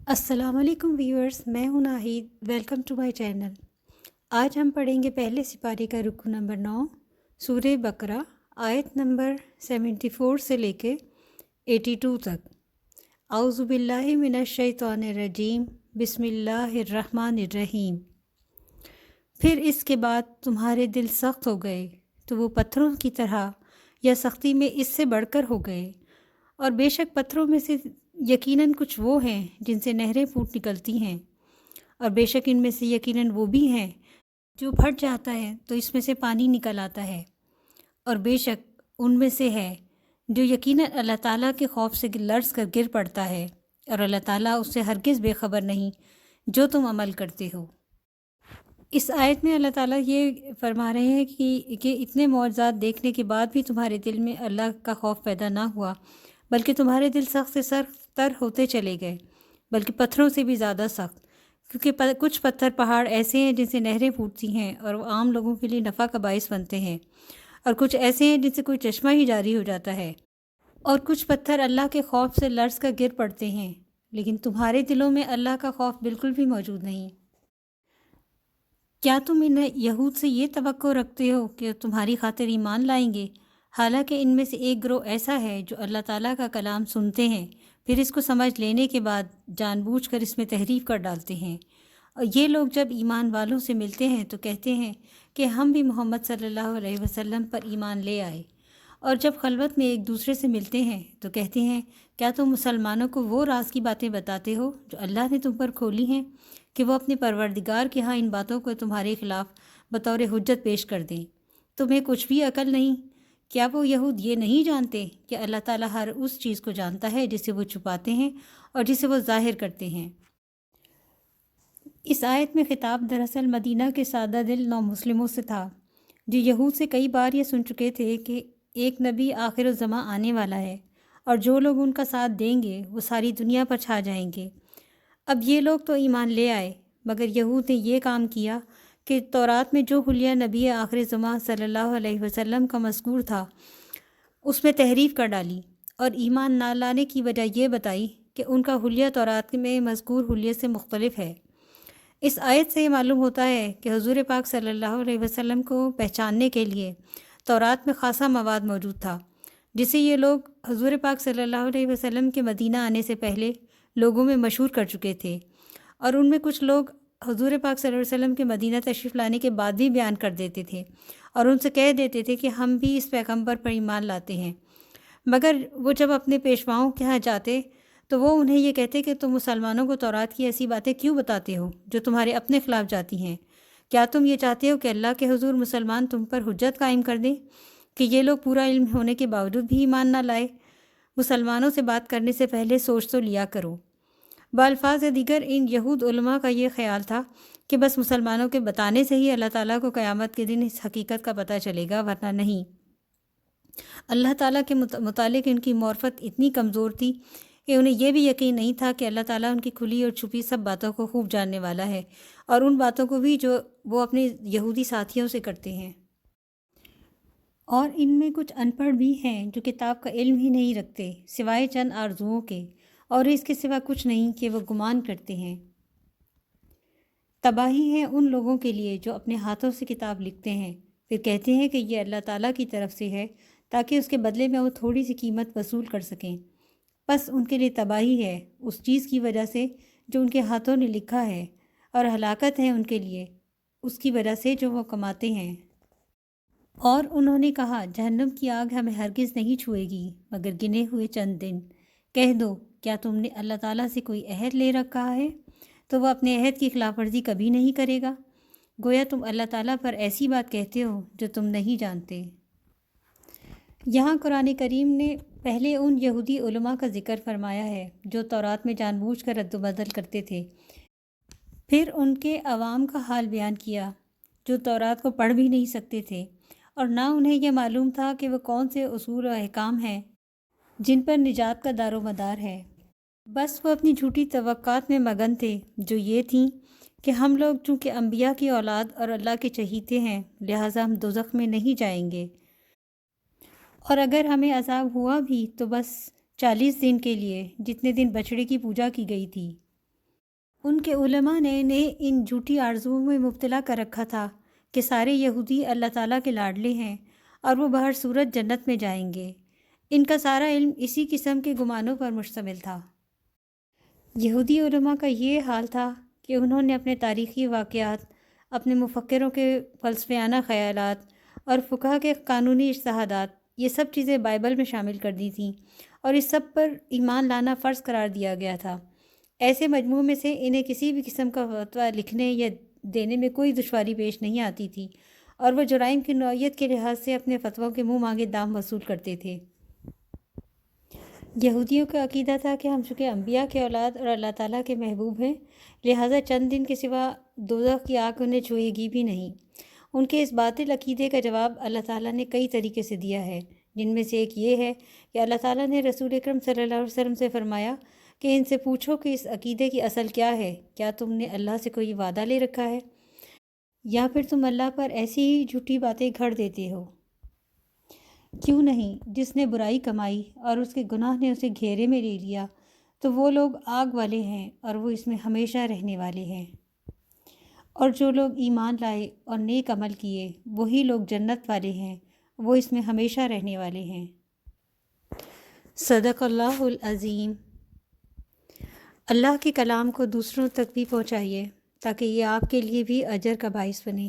السلام علیکم ویورز، میں ہوں Nahid. Welcome to my channel. آج ہم پڑھیں گے پہلے سپارے کا رکو نمبر 9، سورہ بقرہ، آیت نمبر 74 سے لے کے 82 تک۔ اعوذ باللہ من الشیطان الرجیم، بسم اللہ الرحمن الرحیم۔ پھر اس کے بعد تمہارے دل سخت ہو گئے تو وہ پتھروں کی طرح یا سختی میں اس سے بڑھ کر ہو گئے، اور بے شک پتھروں میں سے یقیناً کچھ وہ ہیں جن سے نہریں پھوٹ نکلتی ہیں، اور بے شک ان میں سے یقیناً وہ بھی ہیں جو پھٹ جاتا ہے تو اس میں سے پانی نکل آتا ہے، اور بے شک ان میں سے ہے جو یقیناً اللہ تعالیٰ کے خوف سے لرز کر گر پڑتا ہے، اور اللہ تعالیٰ اس سے ہرگز بے خبر نہیں جو تم عمل کرتے ہو۔ اس آیت میں اللہ تعالیٰ یہ فرما رہے ہیں کہ اتنے معجزات دیکھنے کے بعد بھی تمہارے دل میں اللہ کا خوف پیدا نہ ہوا، بلکہ تمہارے دل سخت سے سخت تر ہوتے چلے گئے، بلکہ پتھروں سے بھی زیادہ سخت، کیونکہ کچھ پتھر پہاڑ ایسے ہیں جن سے نہریں پھوٹتی ہیں اور وہ عام لوگوں کے لیے نفع کا باعث بنتے ہیں، اور کچھ ایسے ہیں جن سے کوئی چشمہ ہی جاری ہو جاتا ہے، اور کچھ پتھر اللہ کے خوف سے لرز کر گر پڑتے ہیں، لیکن تمہارے دلوں میں اللہ کا خوف بالکل بھی موجود نہیں۔ کیا تم ان یہود سے یہ توقع رکھتے ہو کہ تمہاری خاطر ایمان لائیں گے، حالانکہ ان میں سے ایک گروہ ایسا ہے جو اللہ تعالیٰ کا کلام سنتے ہیں، پھر اس کو سمجھ لینے کے بعد جان بوجھ کر اس میں تحریف کر ڈالتے ہیں، اور یہ لوگ جب ایمان والوں سے ملتے ہیں تو کہتے ہیں کہ ہم بھی محمد صلی اللہ علیہ وسلم پر ایمان لے آئے، اور جب خلوت میں ایک دوسرے سے ملتے ہیں تو کہتے ہیں کیا تم مسلمانوں کو وہ راز کی باتیں بتاتے ہو جو اللہ نے تم پر کھولی ہیں، کہ وہ اپنے پروردگار کے ہاں ان باتوں کو تمہارے خلاف بطور حجت پیش کر دیں۔ تمہیں کچھ بھی عقل نہیں؟ کیا وہ یہود یہ نہیں جانتے کہ اللہ تعالیٰ ہر اس چیز کو جانتا ہے جسے وہ چھپاتے ہیں اور جسے وہ ظاہر کرتے ہیں؟ اس آیت میں خطاب دراصل مدینہ کے سادہ دل نو مسلموں سے تھا، جو یہود سے کئی بار یہ سن چکے تھے کہ ایک نبی آخر الزماں آنے والا ہے، اور جو لوگ ان کا ساتھ دیں گے وہ ساری دنیا پر چھا جائیں گے۔ اب یہ لوگ تو ایمان لے آئے، مگر یہود نے یہ کام کیا کہ تورات میں جو حلیہ نبی آخر زماں صلی اللہ علیہ وسلم کا مذکور تھا اس میں تحریف کر ڈالی، اور ایمان نہ لانے کی وجہ یہ بتائی کہ ان کا حلیہ تورات میں مذکور حلیہ سے مختلف ہے۔ اس آیت سے یہ معلوم ہوتا ہے کہ حضور پاک صلی اللہ علیہ وسلم کو پہچاننے کے لیے تورات میں خاصا مواد موجود تھا، جسے یہ لوگ حضور پاک صلی اللہ علیہ وسلم کے مدینہ آنے سے پہلے لوگوں میں مشہور کر چکے تھے، اور ان میں کچھ لوگ حضور پاک صلی اللہ علیہ وسلم کے مدینہ تشریف لانے کے بعد بھی بیان کر دیتے تھے، اور ان سے کہہ دیتے تھے کہ ہم بھی اس پیغمبر پر ایمان لاتے ہیں، مگر وہ جب اپنے پیشواؤں کے ہاں جاتے تو وہ انہیں یہ کہتے کہ تم مسلمانوں کو تورات کی ایسی باتیں کیوں بتاتے ہو جو تمہارے اپنے خلاف جاتی ہیں؟ کیا تم یہ چاہتے ہو کہ اللہ کے حضور مسلمان تم پر حجت قائم کر دیں کہ یہ لوگ پورا علم ہونے کے باوجود بھی ایمان نہ لائے؟ مسلمانوں سے بات کرنے سے پہلے سوچ تو لیا کرو۔ بالفاظ دیگر ان یہود علماء کا یہ خیال تھا کہ بس مسلمانوں کے بتانے سے ہی اللہ تعالیٰ کو قیامت کے دن اس حقیقت کا پتہ چلے گا، ورنہ نہیں۔ اللہ تعالیٰ کے متعلق ان کی معرفت اتنی کمزور تھی کہ انہیں یہ بھی یقین نہیں تھا کہ اللہ تعالیٰ ان کی کھلی اور چھپی سب باتوں کو خوب جاننے والا ہے، اور ان باتوں کو بھی جو وہ اپنے یہودی ساتھیوں سے کرتے ہیں۔ اور ان میں کچھ ان پڑھ بھی ہیں جو کتاب کا علم ہی نہیں رکھتے سوائے چند آرزوؤں کے، اور اس کے سوا کچھ نہیں کہ وہ گمان کرتے ہیں۔ تباہی ہے ان لوگوں کے لیے جو اپنے ہاتھوں سے کتاب لکھتے ہیں، پھر کہتے ہیں کہ یہ اللہ تعالیٰ کی طرف سے ہے تاکہ اس کے بدلے میں وہ تھوڑی سی قیمت وصول کر سکیں۔ بس ان کے لیے تباہی ہے اس چیز کی وجہ سے جو ان کے ہاتھوں نے لکھا ہے، اور ہلاکت ہے ان کے لیے اس کی وجہ سے جو وہ کماتے ہیں۔ اور انہوں نے کہا جہنم کی آگ ہمیں ہرگز نہیں چھوئے گی مگر گنے ہوئے چند دن۔ کہہ دو کیا تم نے اللہ تعالیٰ سے کوئی عہد لے رکھا ہے تو وہ اپنے عہد کی خلاف ورزی کبھی نہیں کرے گا؟ گویا تم اللہ تعالیٰ پر ایسی بات کہتے ہو جو تم نہیں جانتے۔ یہاں قرآن کریم نے پہلے ان یہودی علماء کا ذکر فرمایا ہے جو تورات میں جان بوجھ کر رد و بدل کرتے تھے، پھر ان کے عوام کا حال بیان کیا جو تورات کو پڑھ بھی نہیں سکتے تھے، اور نہ انہیں یہ معلوم تھا کہ وہ کون سے اصول و احکام ہیں جن پر نجات کا دار و مدار ہے۔ بس وہ اپنی جھوٹی توقعات میں مگن تھے جو یہ تھیں کہ ہم لوگ چونکہ انبیاء کی اولاد اور اللہ کے چہیتے ہیں لہٰذا ہم دوزخ میں نہیں جائیں گے، اور اگر ہمیں عذاب ہوا بھی تو بس 40 دن کے لیے، جتنے دن بچڑے کی پوجا کی گئی تھی۔ ان کے علماء نے انہیں ان جھوٹی آرزوؤں میں مبتلا کر رکھا تھا کہ سارے یہودی اللہ تعالیٰ کے لاڈلے ہیں اور وہ بہر صورت جنت میں جائیں گے۔ ان کا سارا علم اسی قسم کے گمانوں پر مشتمل تھا۔ یہودی علماء کا یہ حال تھا کہ انہوں نے اپنے تاریخی واقعات، اپنے مفکروں کے فلسفیانہ خیالات اور فقہا کے قانونی اجتہادات، یہ سب چیزیں بائبل میں شامل کر دی تھیں اور اس سب پر ایمان لانا فرض قرار دیا گیا تھا۔ ایسے مجموع میں سے انہیں کسی بھی قسم کا فتویٰ لکھنے یا دینے میں کوئی دشواری پیش نہیں آتی تھی اور وہ جرائم کی نوعیت کے لحاظ سے اپنے فتووں کے منہ مانگے دام وصول کرتے تھے۔ یہودیوں کا عقیدہ تھا کہ ہم چونکہ انبیاء کے اولاد اور اللہ تعالیٰ کے محبوب ہیں، لہٰذا چند دن کے سوا دوزخ کی آگ انہیں چھوئے گی بھی نہیں۔ ان کے اس باطل عقیدے کا جواب اللہ تعالیٰ نے کئی طریقے سے دیا ہے، جن میں سے ایک یہ ہے کہ اللہ تعالیٰ نے رسول اکرم صلی اللہ علیہ وسلم سے فرمایا کہ ان سے پوچھو کہ اس عقیدے کی اصل کیا ہے، کیا تم نے اللہ سے کوئی وعدہ لے رکھا ہے یا پھر تم اللہ پر ایسی ہی جھوٹی باتیں گھڑ دیتے ہو؟ کیوں نہیں، جس نے برائی کمائی اور اس کے گناہ نے اسے گھیرے میں لے لیا تو وہ لوگ آگ والے ہیں اور وہ اس میں ہمیشہ رہنے والے ہیں، اور جو لوگ ایمان لائے اور نیک عمل کیے وہی لوگ جنت والے ہیں، وہ اس میں ہمیشہ رہنے والے ہیں۔ صدق اللہ العظیم۔ اللہ کے کلام کو دوسروں تک بھی پہنچائیے تاکہ یہ آپ کے لیے بھی اجر کا باعث بنے۔